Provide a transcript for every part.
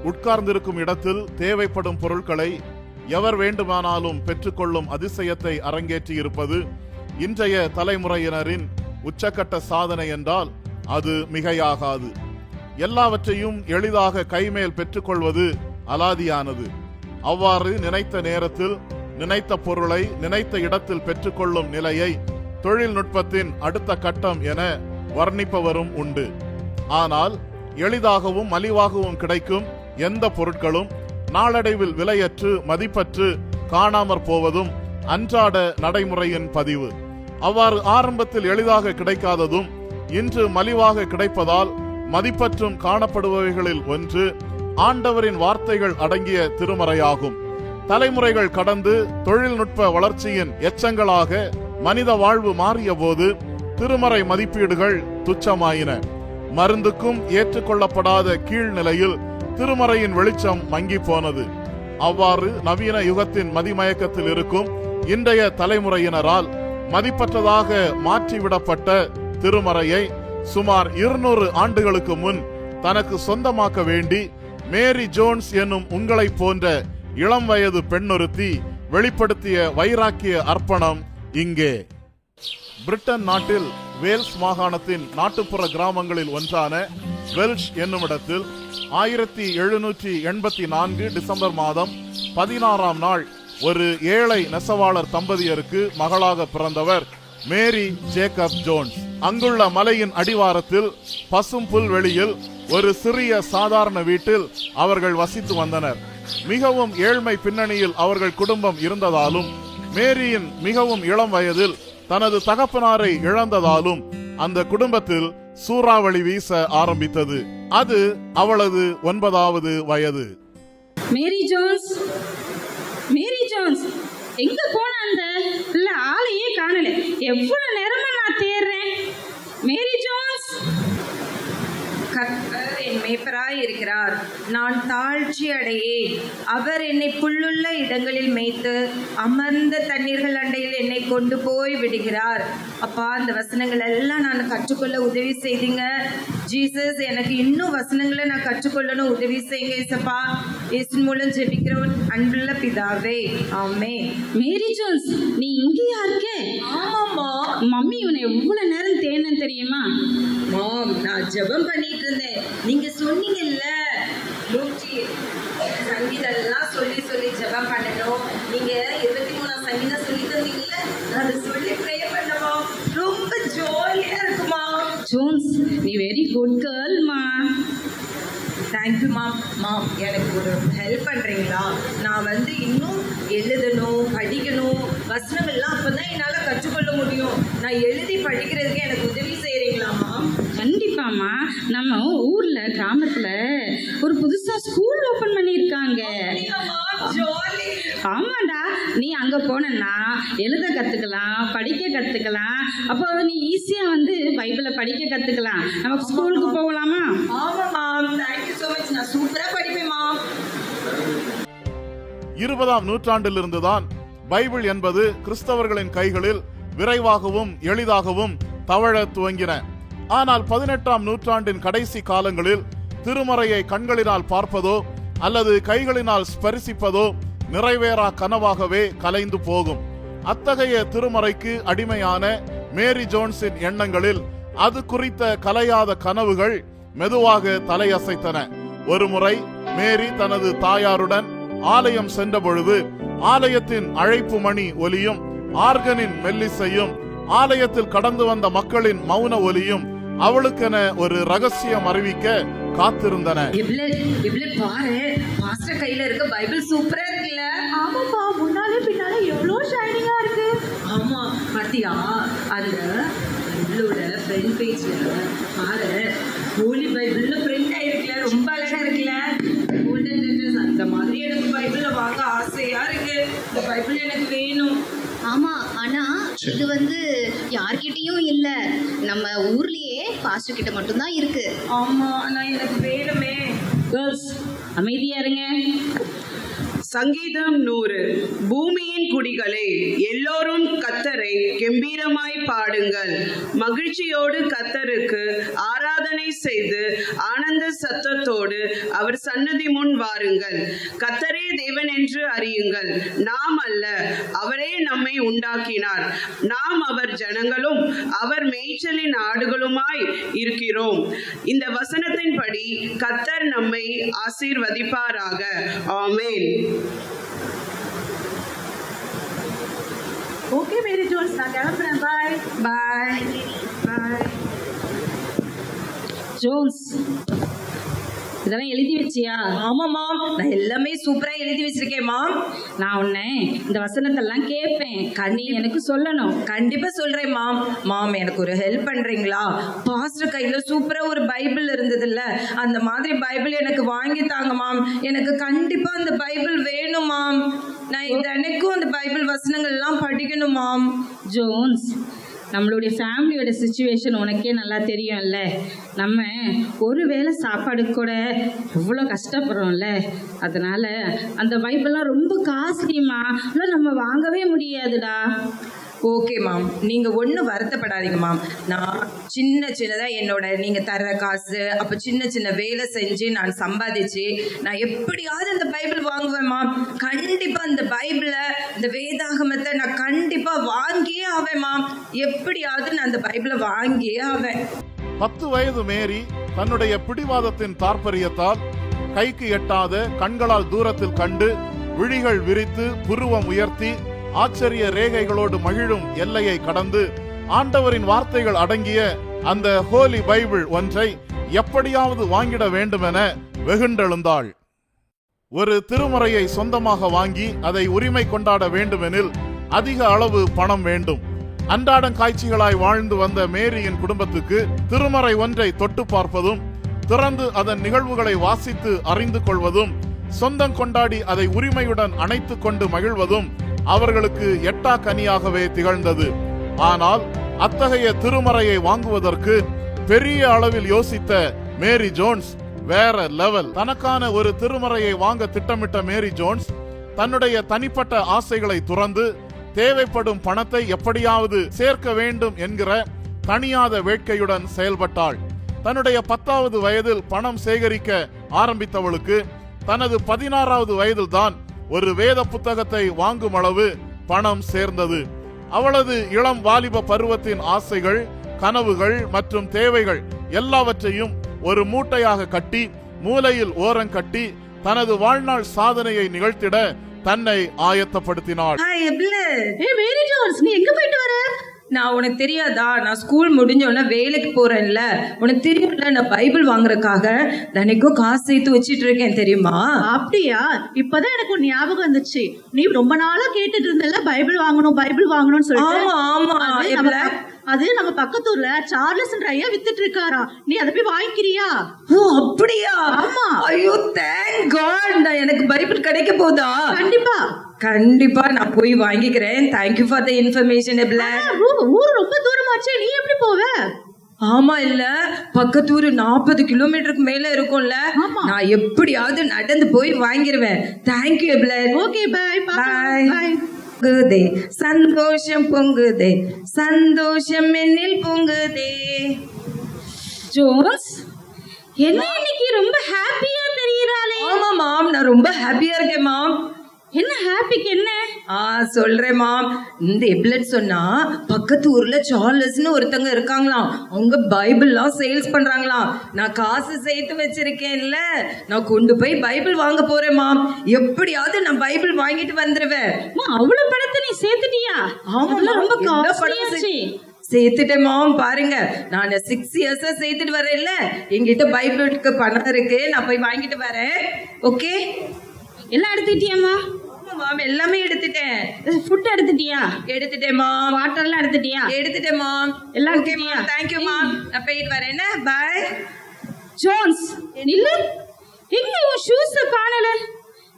உட்கார்ந்திருக்கும் இடத்தில் தேவைப்படும் பொருட்களை எவர் வேண்டுமானாலும் பெற்றுக்கொள்ளும் அதிசயத்தை அரங்கேற்றி இருப்பது இன்றைய தலைமுறையினரின் உச்சக்கட்ட சாதனை என்றால் அது மிகையாகாது. எல்லாவற்றையும் எளிதாக கைமேல் பெற்றுக்கொள்வது அலாதியானது. அவ்வாறு நினைத்த நேரத்தில் நினைத்த பொருளை நினைத்த இடத்தில் பெற்றுக்கொள்ளும் நிலையை தொழில்நுட்பத்தின் அடுத்த கட்டம் என வர்ணிப்பவரும் உண்டு. ஆனால் எளிதாகவும் மலிவாகவும் கிடைக்கும் எந்த பொருட்களும் நாளடைவில் விலையற்று மதிப்பற்று காணாமற் போவதும் அன்றாட நடைமுறையின் பதிவு. அவ்வாறு ஆரம்பத்தில் எளிதாக கிடைக்காததும் இன்று மலிவாக கிடைப்பதால் மதிப்பற்றும் காணப்படுபவைகளில் ஒன்று ஆண்டவரின் வார்த்தைகள் அடங்கிய திருமறையாகும். தலைமுறைகள் கடந்து தொழில்நுட்ப வளர்ச்சியின் எச்சங்களாக மனித வாழ்வு மாறிய போது திருமறை மதிப்பீடுகள் துச்சமாயின. மருந்துக்கும் ஏற்றுக்கொள்ளப்படாத கீழ்நிலையில் திருமறையின் வெளிச்சம் மங்கி போனது. அவ்வாறு நவீன யுகத்தின் மதிமயக்கத்தில் இருக்கும் இன்றைய தலைமுறையினரால் மதிப்பற்றதாக மாற்றிவிடப்பட்ட திருமறையை சுமார் 200 ஆண்டுகளுக்கு முன் தனக்கு சொந்தமாக்க வேண்டி மேரி ஜோன்ஸ் என்னும் உங்களை போன்ற இளம் வயது பெண்ணொருத்தி வெளிப்படுத்திய வைராக்கிய அர்ப்பணம் இங்கே. பிரிட்டன் நாட்டில் வேல்ஸ் மாகாணத்தின் நாட்டுப்புற கிராமங்களில் ஒன்றான வெல்ஷ் என்னுமிடத்தில் 1784 டிசம்பர் மாதம் 16ஆம் நாள் ஒரு ஏழை நெசவாளர் தம்பதியருக்கு மகளாக பிறந்தவர் மேரி ஜேக்கப் ஜோன்ஸ். அங்குள்ள மலையின் அடிவாரத்தில் பசும் புல்வெளியில் ஒரு சிறிய சாதாரண வீட்டில் அவர்கள் வசித்து வந்தனர். மிகவும் ஏழ்மை பின்னணியில் அவர்கள் குடும்பம் இருந்ததாலும் மேரியின் மிகவும் இளம் வயதில் தனது தகப்பனாரை இழந்ததாலும் அந்த குடும்பத்தில் சூறாவளி வீச ஆரம்பித்தது. அது அவளது 9வது வயது. மேரி ஜோன்ஸ், மேரி ஜோன்ஸ், எங்க போன அந்த பிள்ளை? ஆளையே காணல. எவ்வளவு நேரமா நான் தேடுறேன். மேரி ஜோன்ஸ். கர்த்தர் என் மேய்ப்பராய் இருக்கிறார், நான் தாழ்ச்சி அடையேன். அவர் என்னை புல்லுள்ள இடங்களில் மேய்த்து அமர்ந்த தண்ணீர்கள் அண்டையில் என்னை கொண்டு போய் விடுகிறார். அப்பா, அந்த வசனங்கள் எல்லாம் நான் கற்றுக்கொள்ள உதவி செய்தீங்க ஜீசஸ். எனக்கு இன்னும் வசனங்களை நான் கற்றுக்கொள்ளணும், உதவி செய்யுங்க ஏசப்பா. இயேசு மூலம் ஜெபிக்கிறோம் அன்புள்ள பிதாவே, ஆமென். மேரி ஜோன்ஸ், நீ இங்கேயா இருக்க? ஆமாம்மா. மம்மி உன்னை எவ்வளவு நேரம் தேடினேன் தெரியுமா? மாம், நான் ஜெபம் பண்ணிட்டு இருந்தேன். நீங்க சொன்னீங்கல்ல 100 சங்கீதெல்லாம் சொல்லி சொல்லி ஜெபம் பண்ணணும், நீங்க 23ஆம் சங்கீதம் சொல்லி தந்தீங்கல்ல, அதை சொல்லி ப்ரே பண்ணமா. ரொம்ப ஜாலியா இருக்குமா. ஜோன்ஸ், நீ வெரி குட் கேர்ள்மா. தேங்க்யூ மாம். மாம், எனக்கு ஒரு ஹெல்ப் பண்ணுறீங்களா? நான் இன்னும் எழுதணும், படிக்கணும், வசனங்கள்லாம் அப்போ தான் என்னால் கற்றுக்கொள்ள முடியும். நான் எழுதி படிக்கிறதுக்கு எனக்கு உதவி செய்கிறீங்களா மாம்? கண்டிப்பாம்மா. நம்ம ஊர்ல கிராமத்துல ஒரு புதுசா ஸ்கூல் ஓபன் பண்ணியிருக்காங்க. ஆமாண்டா, நீ அங்க போனா எழுத கத்துக்கலாம், படிக்க கத்துக்கலாம். அப்போ நீ ஈஸியா பைபிளை படிக்க கத்துக்கலாம். நம்ம ஸ்கூலுக்கு போகலாமா? ஆமா மாம், தேங்க்யூ so much. நான் சூப்பரா படிப்பேன் மாம். 20ஆம் நூற்றாண்டிலிருந்துதான் பைபிள் என்பது கிறிஸ்தவர்களின் கைகளில் விரைவாகவும் எளிதாகவும் தவழ துவங்கின. ஆனால் 18ஆம் நூற்றாண்டின் கடைசி காலங்களில் திருமறையை கண்களினால் பார்ப்பதோ அல்லது கைகளினால் ஸ்பரிசிப்பதோ நிறைவேறா கனவாகவே கலைந்து போகும். அத்தகைய திருமறைக்கு அடிமையான மேரி ஜோன்ஸின் எண்ணங்களில் அது குறித்த கலையாத கனவுகள் மெதுவாக தலையசைத்தன. ஒருமுறை மேரி தனது தாயாருடன் ஆலயம் சென்ற பொழுது ஆலயத்தின் அழைப்பு மணி ஒலியும் ஆர்கனின் மெல்லிசையும் ஆலயத்தில் கடந்து வந்த மக்களின் மௌன ஒலியும் அவளுக்கென ஒரு ரகசியம் அறிவிக்க காத்திருந்தன. பாரு, மாஸ்டர் கையில இருக்க பைபிள் சூப்பரா இருக்குல்ல? ஆமாப்பா, முன்னாலே பின்னாலே எவ்வளவு ஷைனிங்கா இருக்கு. ஆமா, பாத்தியா? அந்த பைபிளோட ஃப்ரண்ட் பேஜ்ல பாரு, ஹோலி பைபிள்னு பிரிண்ட் ஆயிருக்குல, ரொம்ப அழகா இருக்குல்ல. கோல்டன் லெட்டர்ஸ் அந்த மாதிரி எனக்கு பைபிள வாங்க ஆசையா இருக்கு. இந்த பைபிள் எனக்கு வேணும். ஆமா, ஆனா இது யார்கிட்டயும் இல்ல, நம்ம ஊர்லயே பாஸ்டர் கிட்ட மட்டும்தான் இருக்கு. ஆமா, ஆனா எனக்கு வேணுமே. கேர்ள்ஸ், அமைதியா இருங்க. சங்கீதம் 100. பூமியின் குடிகளே, எல்லோரும் கர்த்தரை கெம்பீரமாய் பாடுங்கள். மகிழ்ச்சியோடு கர்த்தருக்கு ஆராதனை செய்து ஆனந்த சத்தத்தோடு அவர் சன்னதி முன் வாருங்கள். கர்த்தரே தேவன் என்று அறியுங்கள். நாம் அல்ல, அவரே நம்மை உண்டாக்கினார். நாம் அவர் ஜனங்களும் அவர் மேய்ச்சலின் ஆடுகளுமாய் இருக்கிறோம். இந்த வசனத்தின்படி கர்த்தர் நம்மை ஆசீர்வதிப்பாராக. ஆமென். ஓகே மேரி ஜோன்ஸ், நான் கிளம்புறேன். பாய் பாய் பாய். ஜோன்ஸ், இதெல்லாம் எழுதி வச்சியா? ஆமா மாம், நான் எல்லாமே சூப்பரா எழுதி வச்சிருக்கேன் மாம். நான் உன்னை இந்த வசனத்தெல்லாம் கேட்பேன், நீ எனக்கு சொல்லணும். கண்டிப்பா சொல்றேன் மாம். மாம், எனக்கு ஒரு ஹெல்ப் பண்றீங்களா? பாஸ்டர் கையில சூப்பரா ஒரு பைபிள் இருந்ததுல்ல, அந்த மாதிரி பைபிள் எனக்கு வாங்கி தாங்க மாம். எனக்கு கண்டிப்பா அந்த பைபிள் வேணும் மாம். நான் தினைக்கும் அந்த பைபிள் வசனங்கள் எல்லாம் படிக்கணும் மாம். ஜோன்ஸ், நம்மளுடைய ஃபேமிலியோட சுச்சுவேஷன் உனக்கே நல்லா தெரியும்ல. நம்ம ஒரு வேளை சாப்பாடு கூட எவ்வளோ கஷ்டப்படுறோம்ல. அதனால அந்த பைபிள்லாம் ரொம்ப காஸ்ட்லிமா, நம்ம வாங்கவே முடியாதுடா. ஓகே மாம், நீங்கள் ஒன்றும் வருத்தப்படாதீங்க மாம். நான் சின்னதாக என்னோட நீங்கள் தர்ற காசு, அப்போ சின்ன வேலை செஞ்சு நான் சம்பாதிச்சு நான் எப்படியாவது அந்த பைபிள் வாங்குவேன் மாம். கண்டிப்பாக அந்த பைபிளை, இந்த வேதாகமத்தை நான் கண்டிப்பாக வாங்கியே ஆவேன் மாம். எப்படியாவது நான் அந்த பைபிளை வாங்கியே ஆவேன். 10 வயது மேரி தன்னுடைய பிடிவாதத்தின் தாற்பரியத்தால் கைக்கு எட்டாத கண்களால் தூரத்தில் கண்டு விழிகள் விரித்து புருவம் உயர்த்தி ஆச்சரிய ரேகைகளோடு மகிழும் எல்லையை கடந்து ஆண்டவரின் வார்த்தைகள் அடங்கிய அந்த ஹோலி பைபிள் ஒன்றை எப்படியாவது வாங்கிட வேண்டுமென வெகுண்டெழுந்தாள். ஒரு திருமறையை சொந்தமாக வாங்கி அதை உரிமை கொண்டாட வேண்டுமெனில் அதிக அளவு பணம் வேண்டும். அன்றாடம் காட்சிகளாய் வாழ்ந்து வந்த மேரியின் குடும்பத்துக்கு திருமறை ஒன்றை தொட்டு பார்ப்பதும், திறந்து அதன் நிகழ்வுகளை வாசித்து அறிந்து கொள்வதும், சொந்தம் கொண்டாடி அதை உரிமையுடன் அணைத்துக் கொண்டு மகிழ்வதும் அவர்களுக்கு எட்டா கனியாகவே திகழ்ந்தது. ஆனால் அத்தகைய திருமறையை வாங்குவதற்கு பெரிய அளவில் யோசித்த மேரி ஜோன்ஸ் வேற லெவல். தனக்கான ஒரு திருமறையை வாங்க திட்டமிட்ட மேரி ஜோன்ஸ் தன்னுடைய தனிப்பட்ட ஆசைகளை துறந்து தேவைப்படும் பணத்தை எப்படியாவது சேர்க்க வேண்டும் என்கிற தனியாத வேட்கையுடன் செயல்பட்டாள். தன்னுடைய 10வது வயதில் பணம் சேகரிக்க ஆரம்பித்தவளுக்கு தனது 16வது வயதில் தான் ஒரு வேத புத்தகத்தை வாங்கும் அளவு பணம் சேர்ந்தது. அவளது இளம் வாலிப பருவத்தின் ஆசைகள், கனவுகள் மற்றும் தேவைகள் எல்லாவற்றையும் ஒரு மூட்டையாக கட்டி மூலையில் ஓரங்கட்டி தனது வாழ்நாள் சாதனையை நிகழ்த்திட தன்னை ஆயத்தப்படுத்தினாள். மேரி ஜோன்ஸ், நீ எங்க போயிட்டு வர? நான் உனக்கு தெரியாதா, நான் ஸ்கூல் முடிஞ்சோடனே வேலைக்கு போறேன்ல, உனக்கு தெரியும்ல, நான் பைபிள் வாங்குறதுக்காக தினைக்கும் காசு சேர்த்து வச்சிட்டு இருக்கேன் தெரியுமா? அப்படியா? இப்பதான் எனக்கு ஒரு ஞாபகம் வந்துச்சு. நீ ரொம்ப நாளா கேட்டுட்டு இருந்தல பைபிள் வாங்கணும்னு சொல்லிட்டு. ஆமா ஆமா, அது நம்ம பக்கத்தூர்ல சார்லஸ் ஐயா வித்துட்டு இருக்காரா. நீ அதை போய் வாங்கிக்கிறியா? ஓ அப்படியா? ஆமா. ஐயோ தேங்க் காட், எனக்கு பைபிள் கிடைக்க போதா? கண்டிப்பா கண்டிப்பா நான் போய் வாங்கிக்கிறேன். Thank you for the information. ஊர் ரொம்ப தூரமாச்சே, நீ எப்படி போவ? ஆமா, இல்ல பக்கத்தூர் 40 கிலோமீட்டருக்கு மேல இருக்கும்ல. நான் எப்படியாவது நடந்து போய் வாங்கிடுவேன். தேங்க்யூ. Okay, bye bye. பொங்குதே சந்தோஷம், பொங்குதே சந்தோஷம், என்னில் பொங்குதே. ஜோன்ஸ், என்ன இன்னைக்கு ரொம்ப ஹாப்பியா தெரியறாளே? ஆமா மாம், நான் ரொம்ப ஹாப்பியா இருக்கேன் மாம். என்ன ஹாப்பிக்கு என்ன? சொல்றேன் மாம். இந்த எப்லெட் சொன்னா பக்கத்து ஊர்ல சார்லஸ்னு ஒருத்தங்க இருக்காங்களாம். அவங்க பைபிள்லாம் சேல்ஸ் பண்றாங்களாம். நான் காசு சேர்த்து வச்சிருக்கேன்ல, நான் கொண்டு போய் பைபிள் வாங்க போறேன் மாம். எப்படியாவது நான் பைபிள் வாங்கிட்டு வந்துருவேன். அவ்வளவு பணத்தை நீ சேர்த்துட்டியா? ஆமா, ரொம்ப காஸ்ட்லியாச்சு. சேர்த்துட்டேன் மாம். பாருங்க, நான் 6 இயர்ஸா சேர்த்துட்டு வரேன்ல, என்கிட்ட பைபிளுக்கு பணம் இருக்கு. நான் போய் வாங்கிட்டு வரேன். ஓகே, எல்லாம் எடுத்துட்டியாமா? மாம், எல்லாமே எடுத்துட்டேன். ஃபுட் எடுத்துட்டியா? எடுத்துட்டேன் மாம். வாட்டர்லாம் எடுத்துட்டியா? எடுத்துட்டேன் மாம். எல்லாம் ஓகே மாம், தேங்க்யூ மாம். நான் போயிட்டு வரேன். பை. ஜோன்ஸ், இல்ல எங்க உன் ஷூஸ் காணல?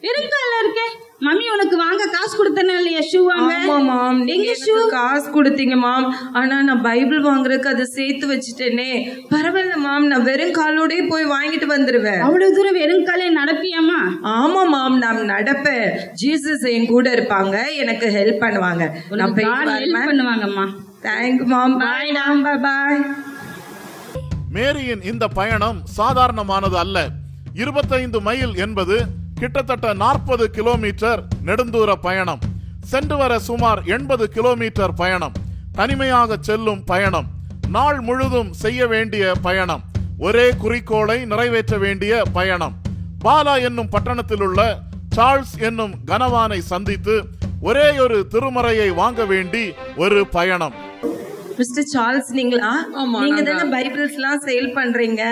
வெறுங்கால இருக்க. மம்மி உனக்கு வாங்க காசு கொடுத்தனே இல்லையா ஷூ வாங்க? ஆமா மாம், நீங்க எங்க எனக்கு காசு கொடுத்தீங்க மாம். ஆனா நான் பைபிள் வாங்குறதுக்கு அதை சேர்த்து வச்சுட்டேனே. பரவாயில்ல மாம், நான் வெறும் காலோடய போய் வாங்கிட்டு வந்துருவேன். அவ்வளவு தூரம் வெறும் காலே நடப்பியாமா? ஆமா மாம், நான் நடப்பேன். ஜீசஸ் என் கூட இருப்பாங்க, எனக்கு ஹெல்ப் பண்ணுவாங்க. நான் ஹெல்ப் பண்ணுவாங்கம்மா. தேங்க்யூ மாம். பாய் மாம். பாய். மேரியின் இந்த பயணம் சாதாரணமானது அல்ல. 25 மைல் என்பது கிட்டத்தட்ட 40 கிலோமீட்டர் நெடுந்தூர பயணம். சென்று வர சுமார் 80 கிலோமீட்டர் பயணம். தனிமையாக செல்லும் பயணம். நாள் முழுதும் செய்ய வேண்டிய பயணம். ஒரே குறிக்கோளை நிறைவேற்ற வேண்டிய பயணம். பாலா என்னும் பட்டணத்தில் உள்ள சார்ல்ஸ் என்னும் கனவானை சந்தித்து ஒரே ஒரு திருமறையை வாங்க வேண்டி ஒரு பயணம். மிஸ்டர் சார்ல்ஸ், நீங்களா? நீங்க தானே பைபிள்ஸ் எல்லாம் சேல் பண்றீங்க?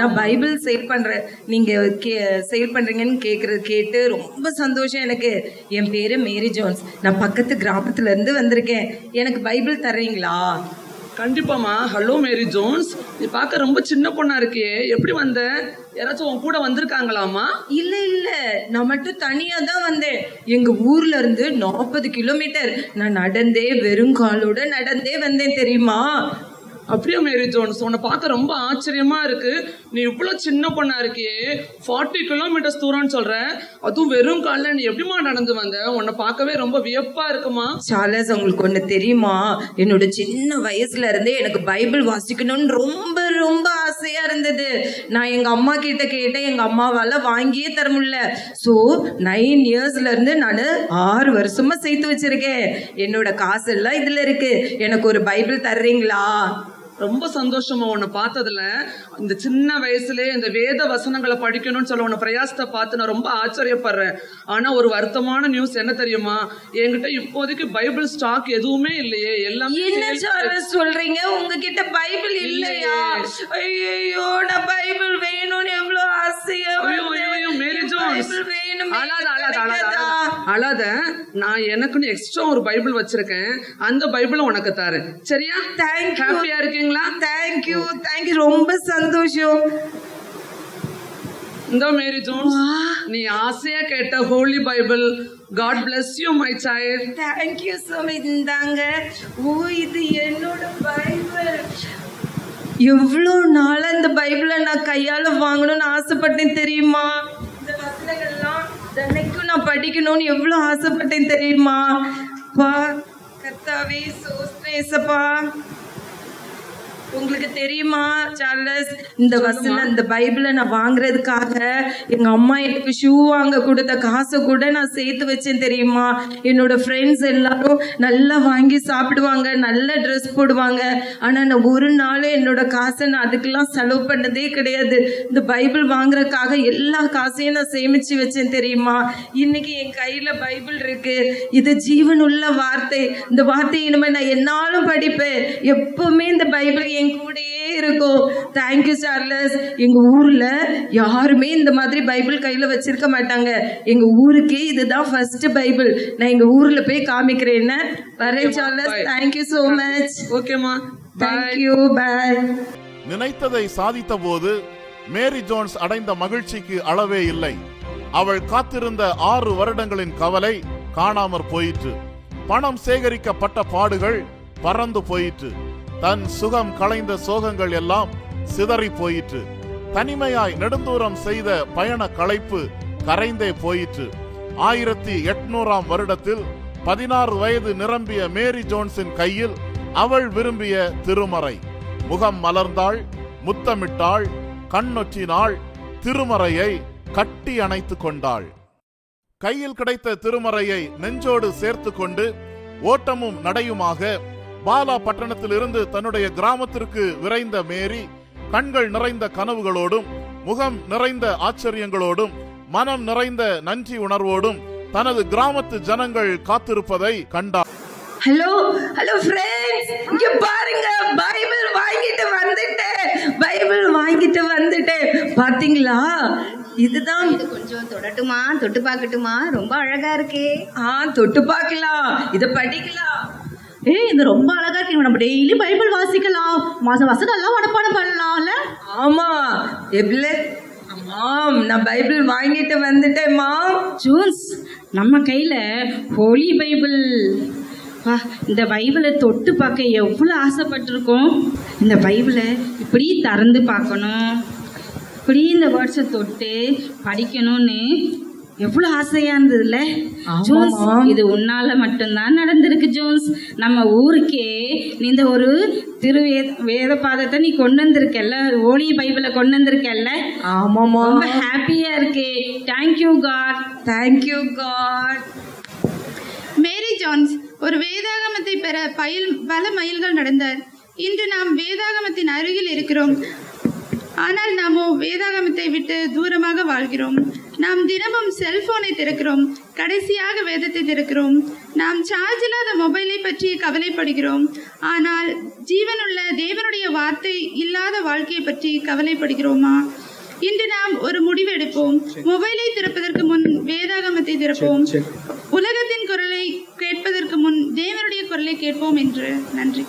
நான் பைபிள் சேல் பண்றேன். நீங்க சேல் பண்றீங்கன்னு கேட்டு ரொம்ப சந்தோஷம் எனக்கு. என் பேரு மேரி ஜோன்ஸ். நான் பக்கத்து கிராமத்துல இருந்து வந்திருக்கேன். எனக்கு பைபிள் தர்றீங்களா? கண்டிப்பாமா. ஹலோ மேரி ஜோன்ஸ், நீ பார்க்க ரொம்ப சின்ன பொண்ணா இருக்கியே, எப்படி வந்த? யாராச்சும் உன் கூட வந்திருக்காங்களாமா? இல்ல, நான் மட்டும் தனியா தான் வந்தேன். எங்க ஊர்ல இருந்து 40 கிலோமீட்டர் நான் நடந்தே, வெறும் காலோட நடந்தே வந்தேன் தெரியுமா? அப்படியா மேரி ஜோன்ஸ், உன்னை பார்க்க ரொம்ப ஆச்சரியமா இருக்கு. நீ இவ்வளோ சின்ன பொண்ணா இருக்கியே, 40 கிலோமீட்டர்ஸ் தூரம்னு சொல்ற, அதுவும் வெறும் காலில் நீ எப்படிமா நடந்து வந்த? உன்னை பார்க்கவே ரொம்ப வியப்பா இருக்குமா? சார்லஸ், உங்களுக்கு ஒண்ணு தெரியுமா? என்னோட சின்ன வயசுல இருந்தே எனக்கு பைபிள் வாசிக்கணும்னு ரொம்ப ரொம்ப ஆசையா இருந்தது. நான் எங்க அம்மா கிட்ட கேட்டேன், எங்க அம்மாவால வாங்கியே தர முடியல. ஸோ 9 இயர்ஸ்ல இருந்து நான் 6 வருஷமா சேர்த்து வச்சிருக்கேன். என்னோட காசு எல்லாம் இதுல இருக்கு. எனக்கு ஒரு பைபிள் தர்றீங்களா? ரொம்ப சந்தோஷமா உன்னை பார்த்ததுல. இந்த சின்ன வயசுல இந்த வேத வசனங்களை படிக்கணும்னு சொல்ல உன்னை பிரயாசத்தை பார்த்து நான் ரொம்ப ஆச்சரியப்படுறேன். ஆனா ஒரு வருத்தமான நியூஸ் என்ன தெரியுமா? என்கிட்ட இப்போதைக்கு பைபிள் ஸ்டாக் எதுவுமே இல்லையே. எல்லாமே என்ன சொல்றீங்க? உங்ககிட்ட பைபிள் இல்லையா? ஐயோ, நான் பைபிள் வேணும்னு எவ்வளவு ஆசையா. மேரி ஜோன்ஸ், அழாத. நான் எனக்குன்னு எக்ஸ்ட்ரா ஒரு பைபிள் வச்சிருக்கேன். அந்த பைபிளை உனக்கு தரேன், சரியா? ஹாப்பியா இருக்கீங்களா? தேங்க்யூ. ரொம்ப சந்தோஷம். இந்த மேரி ஜோன்ஸ், நீ ஆசையா கேட்ட holy Bible. God bless you my child. Thank you so much. இந்தாங்க. ஓ, இது என்னோட பைபிள். எவ்வளோ நாளா இந்த பைபிளை நான் கையால வாங்கணும்னு ஆசைப்பட்டேன் தெரியுமா? இந்த வசனங்கள்லாம் தினைக்கும் நான் படிக்கணும்னு எவ்வளோ ஆசைப்பட்டேன் தெரியுமா? பா கர்த்தாவே, சோஸ்திரம் ஏசப்பா. உங்களுக்கு தெரியுமா சார்லஸ், இந்த வசனம், இந்த பைபிளை நான் வாங்குறதுக்காக எங்க அம்மா எனக்கு ஷூ வாங்க கொடுத்த காசை கூட நான் சேர்த்து வச்சேன் தெரியுமா? என்னோட ஃப்ரெண்ட்ஸ் எல்லாரும் நல்லா வாங்கி சாப்பிடுவாங்க, நல்ல ட்ரெஸ் போடுவாங்க. ஆனா நான் ஒரு நாள் என்னோட காசை நான் அதுக்கெல்லாம் செலவு பண்ணதே கிடையாது. இந்த பைபிள் வாங்குறதுக்காக எல்லா காசையும் நான் சேமிச்சு வச்சேன் தெரியுமா? இன்னைக்கு என் கையில பைபிள் இருக்கு. இது ஜீவனுள்ள வார்த்தை. இந்த வார்த்தையை இனிமே நான் என்னாலும் படிப்பேன். எப்பவுமே இந்த பைபிள் என் கூடயே இருக்கும். Thank you Charles. எங்க ஊர்ல யாருமே இந்த மாதிரி பைபிள் கையில வச்சிருக்க மாட்டாங்க. எங்க ஊருக்கே இதுதான் ஃபர்ஸ்ட் பைபிள். நான் எங்க ஊர்ல போய் காமிக்கிறேன். வரேன் சார்லஸ். Thank you so much. ஓகேமா, தேங்க்யூ. பாய். நினைத்ததை சாதித்த போது மேரி ஜோன்ஸ் அடைந்த மகிழ்ச்சிக்கு அளவே இல்லை. அவள் காத்திருந்த 6 வருடங்களின் கவலை காணாமற் போயிற்று. பணம் சேகரிக்கப்பட்ட பாடுகள் பறந்து போயிற்று. தன் சுகம் களைந்த சோகங்கள் எல்லாம் சிதறி போயிற்று. தனிமையாய் நெடுந்தூரம் செய்த பயண களைப்பு கரைந்தே போயிற்று. 1800ஆம் வருடத்தில் 16 வயது நிரம்பிய மேரி ஜோன்ஸின் கையில் அவள் விரும்பிய திருமறை. முகம் மலர்ந்தாள், முத்தமிட்டாள், கண்ணொற்றினாள், திருமறையை கட்டி அணைத்து கொண்டாள். கையில் கிடைத்த திருமறையை நெஞ்சோடு சேர்த்து கொண்டு ஓட்டமும் நடையுமாக பாலா பட்டணத்தில் இருந்து தன்னுடைய கிராமத்திற்கு விரைந்த மேரி கண்கள் நிறைந்த கனவுகளோடும், முகம் நிறைந்த ஆச்சரியங்களோடும், மனம் நிறைந்த நன்றி உணர்வோடும் தனது கிராமத்து ஜனங்கள் காத்திருப்பதை கண்டார். ஹலோ ஃப்ரெண்ட்ஸ், இங்க பாருங்க, பைபிள் வாங்கிட்டு வந்துட்டேன். பாத்தீங்களா? இதுதான். இது கொஞ்சம் தொடட்டுமா, தொட்டு பார்க்கட்டுமா? ரொம்ப அழகா இருக்கே. தொட்டு பார்க்கலாம், இத படிக்கலாம். இது ரொம்ப அழகா இருக்கு. நம்ம டெய்லி பைபிள் வாசிக்கலாம். வசனம் எல்லாம் மனப்பாடம் பண்ணலாம்ல? ஆமா. எப்ல மாம் நான் பைபிள் வாங்கிட்டு வந்துட்டேன் மாம். ஜோன்ஸ், நம்ம கையில் ஹோலி பைபிள். வா, இந்த பைபிளை தொட்டு பார்க்க எவ்வளோ ஆசைப்பட்டிருக்கோம். இந்த பைபிளை இப்படி திறந்து பார்க்கணும், இப்படி இந்த வேர்ட்ஸை தொட்டு படிக்கணும்னு எவ்வளோ ஆசையாக இருந்ததுல்ல ஜோன்ஸ். இது உன்னால மட்டும்தான் நடந்திருக்கு ஜோன்ஸ். நம்ம ஊருக்கே நீ இந்த ஒரு வேத பாதத்தை நீ கொண்டு வந்திருக்கல்ல, ஹோலி பைபிளை கொண்டு வந்திருக்கல்ல. ஆமாம்மா, ரொம்ப ஹாப்பியாக இருக்கு. Thank you God. Thank you God. Mary Jones ஒரு வேதாகமத்தை பெற பல மைல்கள் நடந்தார். இன்று நாம் வேதாகமத்தின் அருகில் இருக்கிறோம். ஆனால் நாமோ வேதாகமத்தை விட்டு தூரமாக வாழ்கிறோம். நாம் தினமும் செல்போனை திறக்கிறோம், கடைசியாக வேதத்தை திறக்கிறோம். நாம் சார்ஜ் இல்லாத மொபைலை பற்றி கவலைப்படுகிறோம். ஆனால் ஜீவனுள்ள தேவனுடைய வார்த்தை இல்லாத வாழ்க்கையை பற்றி கவலைப்படுகிறோமா? இன்று நாம் ஒரு முடிவு எடுப்போம். மொபைலை திறப்பதற்கு முன் வேதாகமத்தை திறப்போம். உலகத்தின் குரலை கேட்பதற்கு முன் தேவனுடைய குரலை கேட்போம் என்று. நன்றி.